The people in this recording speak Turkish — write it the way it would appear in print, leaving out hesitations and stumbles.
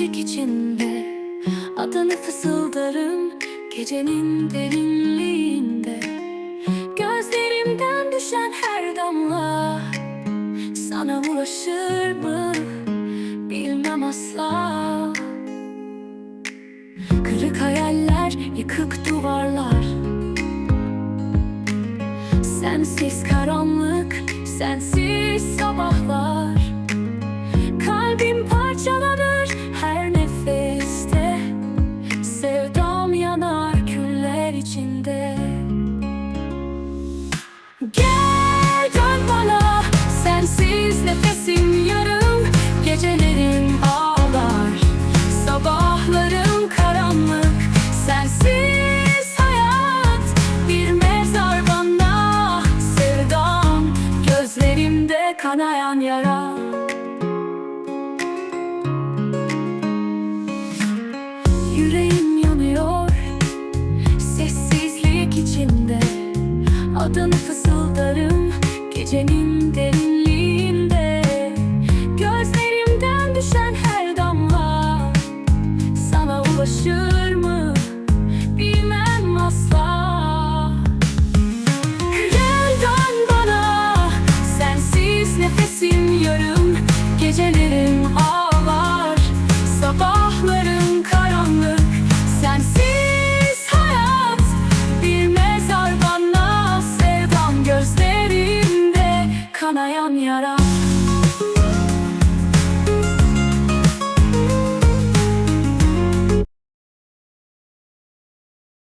sessizlik içinde adını fısıldarım gecenin derinliğinde. Gözlerimden düşen her damla sana ulaşır mı bilmem asla. Kırık hayaller, yıkık duvarlar, sensiz karanlık, sensiz sabahlar. Kalbim parçalanır her nefeste, sevdam yanar küller içinde. Gel dön bana, sensiz nefesim yarım. Gecelerim ağlar, sabahlarım karanlık. Sensiz hayat bir mezar bana, sevdam gözlerimde kanayan yara. Yüreğim yanıyor sessizlik içinde, adını fısıldarım gecenin derinliğinde. Gözlerimden düşen her damla sana ulaşır